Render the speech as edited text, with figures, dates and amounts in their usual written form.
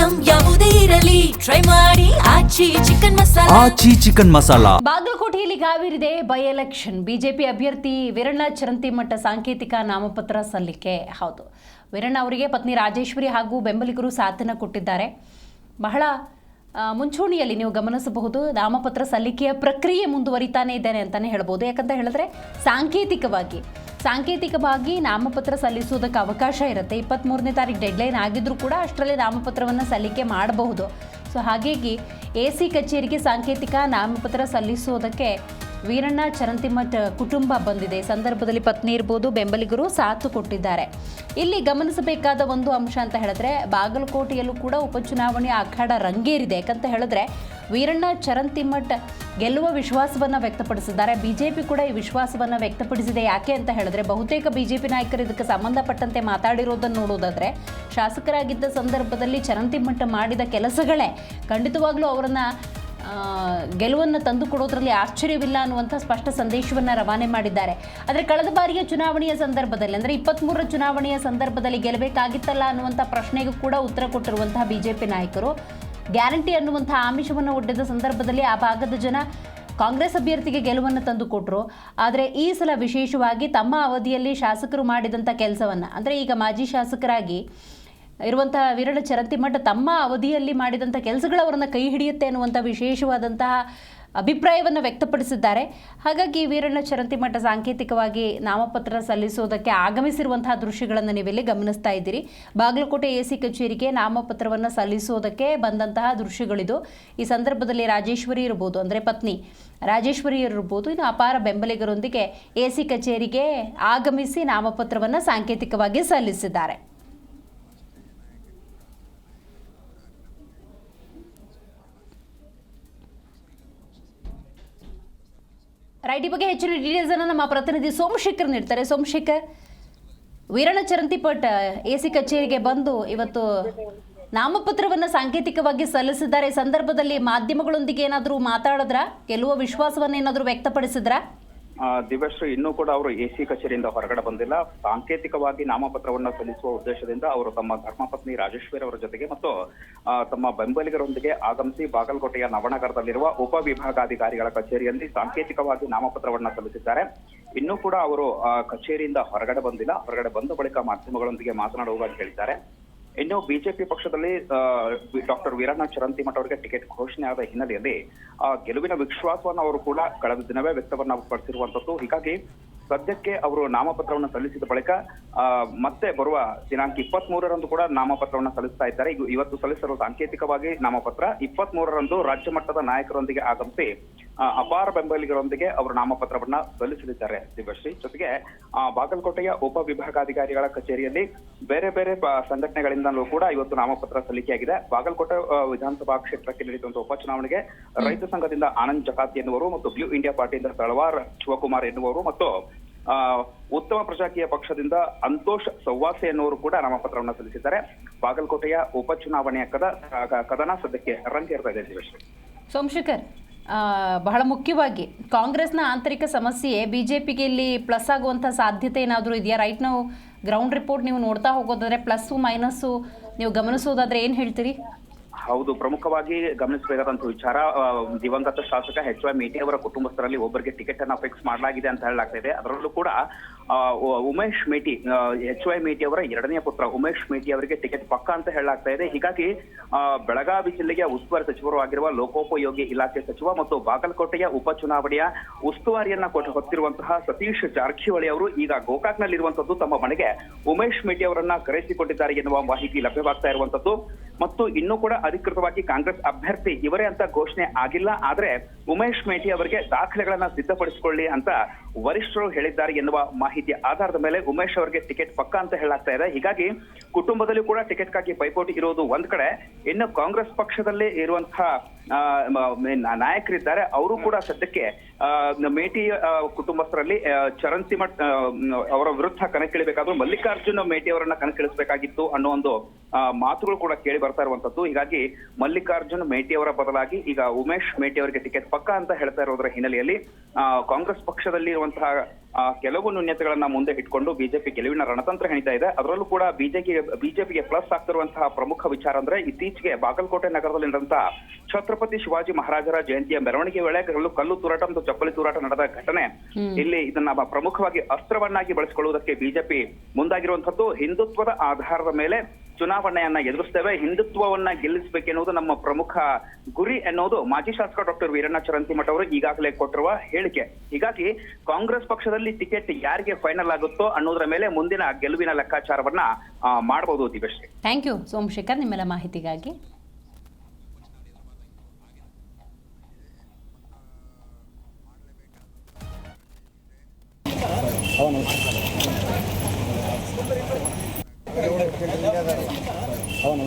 Item ಯಾವುದೇ ಇರಲಿ try ಮಾಡಿ ಆಚಿ ಚಿಕನ್ ಮಸಾಲಾ. ಬಾಗಲಕೋಟೆಯಲ್ಲಿ ಗಾವಿರಿದೆ ಬೈ ಎಲೆಕ್ಷನ್. ಬಿಜೆಪಿ ಅಭ್ಯರ್ಥಿ ವೀರಣ್ಣ ಚರಂತಿಮಠ ಸಾಂಕೇತಿಕ ನಾಮಪತ್ರ ಸಲ್ಲಿಕೆ. ಹೌದು, ವೀರಣ್ಣ ಅವರಿಗೆ ಪತ್ನಿ ರಾಜೇಶ್ವರಿ ಹಾಗೂ ಬೆಂಬಲಿಗರು ಸಾಥನ್ನು ಕೊಟ್ಟಿದ್ದಾರೆ. ಬಹಳ ಮುಂಚೂಣಿಯಲ್ಲಿ ನೀವು ಗಮನಿಸಬಹುದು, ನಾಮಪತ್ರ ಸಲ್ಲಿಕೆಯ ಪ್ರಕ್ರಿಯೆ ಮುಂದುವರಿತಾನೆ ಇದ್ದೇನೆ ಅಂತಲೇ ಹೇಳ್ಬೋದು. ಯಾಕಂತ ಹೇಳಿದ್ರೆ ಸಾಂಕೇತಿಕವಾಗಿ ನಾಮಪತ್ರ ಸಲ್ಲಿಸುವುದಕ್ಕೆ ಅವಕಾಶ ಇರುತ್ತೆ. 23ನೇ ತಾರೀಕು ಡೆಡ್ಲೈನ್ ಆಗಿದ್ರೂ ಕೂಡ ಅಷ್ಟರಲ್ಲಿ ನಾಮಪತ್ರವನ್ನು ಸಲ್ಲಿಕೆ ಮಾಡಬಹುದು. ಸೊ ಹಾಗಾಗಿ AC ಕಚೇರಿಗೆ ಸಾಂಕೇತಿಕ ನಾಮಪತ್ರ ಸಲ್ಲಿಸುವುದಕ್ಕೆ ವೀರಣ್ಣ ಚರಂತಿಮಠ ಕುಟುಂಬ ಬಂದಿದೆ. ಈ ಸಂದರ್ಭದಲ್ಲಿ ಪತ್ನಿ ಇರ್ಬೋದು, ಬೆಂಬಲಿಗರು ಸಾಥ್ ಕೊಟ್ಟಿದ್ದಾರೆ. ಇಲ್ಲಿ ಗಮನಿಸಬೇಕಾದ ಒಂದು ಅಂಶ ಅಂತ ಹೇಳಿದ್ರೆ, ಬಾಗಲಕೋಟೆಯಲ್ಲೂ ಕೂಡ ಉಪಚುನಾವಣೆಯ ಅಖಾಡ ರಂಗೇರಿದೆ. ಯಾಕಂತ ಹೇಳಿದ್ರೆ ವೀರಣ್ಣ ಚರಂತಿಮಠ ಗೆಲ್ಲುವ ವಿಶ್ವಾಸವನ್ನು ವ್ಯಕ್ತಪಡಿಸಿದ್ದಾರೆ. ಬಿಜೆಪಿ ಕೂಡ ಈ ವಿಶ್ವಾಸವನ್ನು ವ್ಯಕ್ತಪಡಿಸಿದೆ. ಯಾಕೆ ಅಂತ ಹೇಳಿದ್ರೆ, ಬಹುತೇಕ ಬಿಜೆಪಿ ನಾಯಕರು ಇದಕ್ಕೆ ಸಂಬಂಧಪಟ್ಟಂತೆ ಮಾತಾಡಿರೋದನ್ನು ನೋಡೋದಾದ್ರೆ, ಶಾಸಕರಾಗಿದ್ದ ಸಂದರ್ಭದಲ್ಲಿ ಚರಂತಿಮಠ ಮಾಡಿದ ಕೆಲಸಗಳೇ ಖಂಡಿತವಾಗ್ಲೂ ಅವರನ್ನು ಗೆಲುವನ್ನು ತಂದುಕೊಡೋದ್ರಲ್ಲಿ ಆಶ್ಚರ್ಯವಿಲ್ಲ ಅನ್ನುವಂಥ ಸ್ಪಷ್ಟ ಸಂದೇಶವನ್ನು ರವಾನೆ ಮಾಡಿದ್ದಾರೆ. ಆದರೆ ಕಳೆದ ಬಾರಿಯ ಚುನಾವಣೆಯ ಸಂದರ್ಭದಲ್ಲಿ, ಅಂದರೆ 23ರ ಚುನಾವಣೆಯ ಸಂದರ್ಭದಲ್ಲಿ ಗೆಲ್ಲಬೇಕಾಗಿತ್ತಲ್ಲ ಅನ್ನುವಂಥ ಪ್ರಶ್ನೆಗೂ ಕೂಡ ಉತ್ತರ ಕೊಟ್ಟಿರುವಂತಹ ಬಿಜೆಪಿ ನಾಯಕರು ಗ್ಯಾರಂಟಿ ಅನ್ನುವಂಥ ಆಮಿಷವನ್ನು ಒಡ್ಡಿದ ಸಂದರ್ಭದಲ್ಲಿ ಆ ಭಾಗದ ಜನ ಕಾಂಗ್ರೆಸ್ ಅಭ್ಯರ್ಥಿಗೆ ಗೆಲುವನ್ನು ತಂದುಕೊಟ್ರು. ಆದರೆ ಈ ಸಲ ವಿಶೇಷವಾಗಿ ತಮ್ಮ ಅವಧಿಯಲ್ಲಿ ಶಾಸಕರು ಮಾಡಿದಂಥ ಕೆಲಸವನ್ನು, ಅಂದರೆ ಈಗ ಮಾಜಿ ಶಾಸಕರಾಗಿ ಇರುವಂತಹ ವೀರಣ್ಣ ಚರಂತಿಮಠ ತಮ್ಮ ಅವಧಿಯಲ್ಲಿ ಮಾಡಿದಂಥ ಕೆಲಸಗಳು ಅವರನ್ನು ಕೈ ಹಿಡಿಯುತ್ತೆ ಅನ್ನುವಂಥ ವಿಶೇಷವಾದಂತಹ ಅಭಿಪ್ರಾಯವನ್ನು ವ್ಯಕ್ತಪಡಿಸಿದ್ದಾರೆ. ಹಾಗಾಗಿ ವೀರಣ್ಣ ಚರಂತಿಮಠ ಸಾಂಕೇತಿಕವಾಗಿ ನಾಮಪತ್ರ ಸಲ್ಲಿಸುವುದಕ್ಕೆ ಆಗಮಿಸಿರುವಂತಹ ದೃಶ್ಯಗಳನ್ನು ನೀವೆಲ್ಲಿ ಗಮನಿಸ್ತಾ ಇದ್ದೀರಿ. ಬಾಗಲಕೋಟೆ AC ಕಚೇರಿಗೆ ನಾಮಪತ್ರವನ್ನು ಸಲ್ಲಿಸುವುದಕ್ಕೆ ಬಂದಂತಹ ದೃಶ್ಯಗಳಿದು. ಈ ಸಂದರ್ಭದಲ್ಲಿ ರಾಜೇಶ್ವರಿ ಇರ್ಬೋದು, ಅಂದರೆ ಪತ್ನಿ ರಾಜೇಶ್ವರಿ ಇರ್ಬೋದು, ಇನ್ನು ಅಪಾರ ಬೆಂಬಲಿಗರೊಂದಿಗೆ AC ಕಚೇರಿಗೆ ಆಗಮಿಸಿ ನಾಮಪತ್ರವನ್ನು ಸಾಂಕೇತಿಕವಾಗಿ ಸಲ್ಲಿಸಿದ್ದಾರೆ. ರೈಟ್, ಈ ಬಗ್ಗೆ ಹೆಚ್ಚಿನ ಡೀಟೇಲ್ಸ್ ಅನ್ನು ನಮ್ಮ ಪ್ರತಿನಿಧಿ ಸೋಮಶೇಖರ್ ನೀಡ್ತಾರೆ. ಸೋಮಶೇಖರ್, ವೀರಣ್ಣ ಚರಂತಿಮಠ AC ಕಚೇರಿಗೆ ಬಂದು ಇವತ್ತು ನಾಮಪತ್ರವನ್ನು ಸಾಂಕೇತಿಕವಾಗಿ ಸಲ್ಲಿಸಿದ್ದಾರೆ. ಈ ಸಂದರ್ಭದಲ್ಲಿ ಮಾಧ್ಯಮಗಳೊಂದಿಗೆ ಏನಾದರೂ ಮಾತಾಡಿದ್ರಾ? ಗೆಲ್ಲುವ ವಿಶ್ವಾಸವನ್ನು ಏನಾದರೂ ವ್ಯಕ್ತಪಡಿಸಿದ್ರಾ? ದಿವ್ಯಶ್ರೀ, ಇನ್ನೂ ಕೂಡ ಅವರು AC ಕಚೇರಿಯಿಂದ ಹೊರಗಡೆ ಬಂದಿಲ್ಲ. ಸಾಂಕೇತಿಕವಾಗಿ ನಾಮಪತ್ರವನ್ನು ಸಲ್ಲಿಸುವ ಉದ್ದೇಶದಿಂದ ಅವರು ತಮ್ಮ ಧರ್ಮಪತ್ನಿ ರಾಜೇಶ್ವರಿ ಅವರ ಜೊತೆಗೆ ಮತ್ತು ತಮ್ಮ ಬೆಂಬಲಿಗರೊಂದಿಗೆ ಆಗಮಿಸಿ ಬಾಗಲಕೋಟೆಯ ನವನಗರದಲ್ಲಿರುವ ಉಪವಿಭಾಗಾಧಿಕಾರಿಗಳ ಕಚೇರಿಯಲ್ಲಿ ಸಾಂಕೇತಿಕವಾಗಿ ನಾಮಪತ್ರವನ್ನು ಸಲ್ಲಿಸಿದ್ದಾರೆ. ಇನ್ನೂ ಕೂಡ ಅವರು ಕಚೇರಿಯಿಂದ ಹೊರಗಡೆ ಬಂದಿಲ್ಲ. ಹೊರಗಡೆ ಬಂದ ಬಳಿಕ ಮಾಧ್ಯಮಗಳೊಂದಿಗೆ ಮಾತನಾಡುವುದಾಗಿ ಹೇಳಿದ್ದಾರೆ. ಇನ್ನು ಬಿಜೆಪಿ ಪಕ್ಷದಲ್ಲಿ ಡಾಕ್ಟರ್ ವೀರಣ್ಣ ಚರಂತಿಮಠ ಅವರಿಗೆ ಟಿಕೆಟ್ ಘೋಷಣೆ ಆದ ಹಿನ್ನೆಲೆಯಲ್ಲಿ ಗೆಲುವಿನ ವಿಶ್ವಾಸವನ್ನು ಅವರು ಕೂಡ ಕಳೆದ ದಿನವೇ ವ್ಯಕ್ತವನ್ನು ಪಡಿಸಿರುವಂತದ್ದು. ಹೀಗಾಗಿ ಸದ್ಯಕ್ಕೆ ಅವರು ನಾಮಪತ್ರವನ್ನು ಸಲ್ಲಿಸಿದ ಬಳಿಕ ಮತ್ತೆ ಬರುವ ದಿನಾಂಕ 23ರಂದು ಕೂಡ ನಾಮಪತ್ರವನ್ನು ಸಲ್ಲಿಸ್ತಾ ಇದ್ದಾರೆ. ಇವತ್ತು ಸಲ್ಲಿಸಿರುವ ಸಾಂಕೇತಿಕವಾಗಿ ನಾಮಪತ್ರ 23ರಂದು ರಾಜ್ಯ ಮಟ್ಟದ ನಾಯಕರೊಂದಿಗೆ ಆಗಮಿಸಿ ಅಪಾರ ಬೆಂಬಲಿಗರೊಂದಿಗೆ ಅವರು ನಾಮಪತ್ರವನ್ನ ಸಲ್ಲಿಸಲಿದ್ದಾರೆ. ದಿವ್ಯಶ್ರೀ, ಜೊತೆಗೆ ಬಾಗಲಕೋಟೆಯ ಉಪವಿಭಾಗಾಧಿಕಾರಿಗಳ ಕಚೇರಿಯಲ್ಲಿ ಬೇರೆ ಬೇರೆ ಸಂಘಟನೆಗಳಿಂದಲೂ ಕೂಡ ಇವತ್ತು ನಾಮಪತ್ರ ಸಲ್ಲಿಕೆಯಾಗಿದೆ. ಬಾಗಲಕೋಟೆ ವಿಧಾನಸಭಾ ಕ್ಷೇತ್ರಕ್ಕೆ ನಡೆಯುವಂತಹ ಉಪಚುನಾವಣೆಗೆ ರೈತ ಸಂಘದಿಂದ ಆನಂದ್ ಜಕಾತಿ ಎನ್ನುವರು ಮತ್ತು ಬ್ಲೂ ಇಂಡಿಯಾ ಪಾರ್ಟಿಯಿಂದ ತಳವಾರ್ ಶಿವಕುಮಾರ್ ಎನ್ನುವರು ಮತ್ತು ಉತ್ತಮ ಪ್ರಜಾಕೀಯ ಪಕ್ಷದಿಂದ ಅಂತೋಷ್ ಸವ್ವಾಸೆ ಎನ್ನುವರು ಕೂಡ ನಾಮಪತ್ರವನ್ನು ಸಲ್ಲಿಸಿದ್ದಾರೆ. ಬಾಗಲಕೋಟೆಯ ಉಪಚುನಾವಣೆಯ ಕದನ ಸದ್ಯಕ್ಕೆ ರಂಗೇರ್ತಾ ಇದೆ. ದಿವ್ಯಶ್ರೀ, ಸೋಮಶೇಖರ್, ಬಹಳ ಮುಖ್ಯವಾಗಿ ಕಾಂಗ್ರೆಸ್ನ ಆಂತರಿಕ ಸಮಸ್ಯೆ ಬಿಜೆಪಿಗೆ ಇಲ್ಲಿ ಪ್ಲಸ್ ಆಗುವಂಥ ಸಾಧ್ಯತೆ ಏನಾದರೂ ಇದೆಯಾ? ರೈಟ್ ನಾವು ಗ್ರೌಂಡ್ ರಿಪೋರ್ಟ್ ನೀವು ನೋಡ್ತಾ ಹೋಗೋದಾದ್ರೆ ಪ್ಲಸ್ಸು ಮೈನಸ್ಸು ನೀವು ಗಮನಿಸೋದಾದ್ರೆ ಏನು ಹೇಳ್ತೀರಿ? ಹೌದು, ಪ್ರಮುಖವಾಗಿ ಗಮನಿಸಬೇಕಾದಂತ ವಿಚಾರ, ದಿವಂಗತ ಶಾಸಕ HY ಮೇಟಿ ಅವರ ಕುಟುಂಬಸ್ಥರಲ್ಲಿ ಒಬ್ಬರಿಗೆ ಟಿಕೆಟ್ ಅನ್ನ ಫಿಕ್ಸ್ ಮಾಡಲಾಗಿದೆ ಅಂತ ಹೇಳಲಾಗ್ತಾ ಇದೆ. ಅದರಲ್ಲೂ ಕೂಡ ಉಮೇಶ್ ಮೇಟಿ, HY ಮೇಟಿ ಅವರ ಎರಡನೇ ಪುತ್ರ ಉಮೇಶ್ ಮೇಟಿ ಅವರಿಗೆ ಟಿಕೆಟ್ ಪಕ್ಕ ಅಂತ ಹೇಳಲಾಗ್ತಾ ಇದೆ. ಹೀಗಾಗಿ ಬೆಳಗಾವಿ ಜಿಲ್ಲೆಯ ಉಸ್ತುವಾರಿ ಸಚಿವರು ಆಗಿರುವ ಲೋಕೋಪಯೋಗಿ ಇಲಾಖೆ ಸಚಿವ ಮತ್ತು ಬಾಗಲಕೋಟೆಯ ಉಪಚುನಾವಣೆಯ ಉಸ್ತುವಾರಿಯನ್ನ ಹೊತ್ತಿರುವಂತಹ ಸತೀಶ್ ಜಾರಕಿಹೊಳಿ ಅವರು ಈಗ ಗೋಕಾಕ್ನಲ್ಲಿರುವಂತದ್ದು ತಮ್ಮ ಮನೆಗೆ ಉಮೇಶ್ ಮೇಟಿ ಅವರನ್ನ ಕರೆಸಿಕೊಂಡಿದ್ದಾರೆ ಎನ್ನುವ ಮಾಹಿತಿ ಲಭ್ಯವಾಗ್ತಾ ಇರುವಂತದ್ದು. ಮತ್ತು ಇನ್ನೂ ಕೂಡ ಅಧಿಕೃತವಾಗಿ ಕಾಂಗ್ರೆಸ್ ಅಭ್ಯರ್ಥಿ ಇವರೇ ಅಂತ ಘೋಷಣೆ ಆಗಿಲ್ಲ. ಆದ್ರೆ ಉಮೇಶ್ ಮೇಟಿ ಅವರಿಗೆ ದಾಖಲೆಗಳನ್ನ ಸಿದ್ಧಪಡಿಸಿಕೊಳ್ಳಿ ಅಂತ ವರಿಷ್ಠರು ಹೇಳಿದ್ದಾರೆ ಎನ್ನುವ ಮಾಹಿತಿಯ ಆಧಾರದ ಮೇಲೆ ಉಮೇಶ್ ಅವರಿಗೆ ಟಿಕೆಟ್ ಪಕ್ಕ ಅಂತ ಹೇಳಲಾಗ್ತಾ ಇದೆ. ಹೀಗಾಗಿ ಕುಟುಂಬದಲ್ಲಿ ಕೂಡ ಟಿಕೆಟ್ಗಾಗಿ ಪೈಪೋಟಿ ಇರುವುದು ಒಂದ್ ಕಡೆ, ಇನ್ನು ಕಾಂಗ್ರೆಸ್ ಪಕ್ಷದಲ್ಲಿ ಇರುವಂತಹ ನಾಯಕರಿದ್ದಾರೆ, ಅವರು ಕೂಡ ಸದ್ಯಕ್ಕೆ ಮೇಟಿ ಕುಟುಂಬಸ್ಥರಲ್ಲಿ ಚರಂತಿಮಠ ಅವರ ವಿರುದ್ಧ ಕಣಕ್ಕಿಳಿಬೇಕಾದ್ರೂ ಮಲ್ಲಿಕಾರ್ಜುನ ಮೇಟಿ ಅವರನ್ನ ಕಣಕ್ಕಿಳಿಸಬೇಕಾಗಿತ್ತು ಅನ್ನೋ ಒಂದು ಮಾತುಗಳು ಕೂಡ ಕೇಳಿ ಬರ್ತಾ ಇರುವಂತದ್ದು. ಹೀಗಾಗಿ ಮಲ್ಲಿಕಾರ್ಜುನ್ ಮೇಟಿ ಅವರ ಬದಲಾಗಿ ಈಗ ಉಮೇಶ್ ಮೇಟಿ ಅವರಿಗೆ ಟಿಕೆಟ್ ಪಕ್ಕ ಅಂತ ಹೇಳ್ತಾ ಇರೋದ್ರ ಹಿನ್ನೆಲೆಯಲ್ಲಿ ಕಾಂಗ್ರೆಸ್ ಪಕ್ಷದಲ್ಲಿ ಇರುವಂತಹ ಕೆಲವು ನ್ಯೂನ್ಯತೆಗಳನ್ನ ಮುಂದೆ ಇಟ್ಕೊಂಡು ಬಿಜೆಪಿ ಗೆಲುವಿನ ರಣತಂತ್ರ ಹೆಣಿತಾ ಇದೆ. ಅದರಲ್ಲೂ ಕೂಡ ಬಿಜೆಪಿಗೆ ಪ್ಲಸ್ ಆಗ್ತಿರುವಂತಹ ಪ್ರಮುಖ ವಿಚಾರ ಅಂದ್ರೆ ಇತ್ತೀಚೆಗೆ ಬಾಗಲಕೋಟೆ ನಗರದಲ್ಲಿ ನಡೆದಂತಹ ಛತ್ರಪತಿ ಶಿವಾಜಿ ಮಹಾರಾಜರ ಜಯಂತಿಯ ಮೆರವಣಿಗೆ ವೇಳೆ ಕಲ್ಲು ತೂರಾಟ ಮತ್ತು ಚಪ್ಪಲಿ ತೂರಾಟ ನಡೆದ ಘಟನೆ ಇಲ್ಲಿ ಇದನ್ನ ಪ್ರಮುಖವಾಗಿ ಅಸ್ತ್ರವನ್ನಾಗಿ ಬಳಸಿಕೊಳ್ಳುವುದಕ್ಕೆ ಬಿಜೆಪಿ ಮುಂದಾಗಿರುವಂತದ್ದು. ಹಿಂದುತ್ವದ ಆಧಾರದ ಮೇಲೆ ಚುನಾವಣೆಯನ್ನ ಎದುರಿಸ್ತೇವೆ, ಹಿಂದುತ್ವವನ್ನ ಗೆಲ್ಲಿಸಬೇಕೆನ್ನುವುದು ನಮ್ಮ ಪ್ರಮುಖ ಗುರಿ ಎನ್ನುವುದು ಮಾಜಿ ಶಾಸಕ ಡಾಕ್ಟರ್ ವೀರಣ್ಣ ಚರಂತಿಮಠ ಅವರು ಈಗಾಗಲೇ ಕೊಟ್ಟಿರುವ ಹೇಳಿಕೆ. ಹೀಗಾಗಿ ಕಾಂಗ್ರೆಸ್ ಪಕ್ಷದಲ್ಲಿ ಟಿಕೆಟ್ ಯಾರಿಗೆ ಫೈನಲ್ ಆಗುತ್ತೋ ಅನ್ನೋದರ ಮೇಲೆ ಮುಂದಿನ ಗೆಲುವಿನ ಲೆಕ್ಕಾಚಾರವನ್ನ ಮಾಡಬಹುದು. ದಿವ್ಯಶ್ರೀ, ಥ್ಯಾಂಕ್ ಯು ಸೋಮಶೇಖರ್ ನಿಮ್ಮೆಲ್ಲ ಮಾಹಿತಿಗಾಗಿ. ಅವನು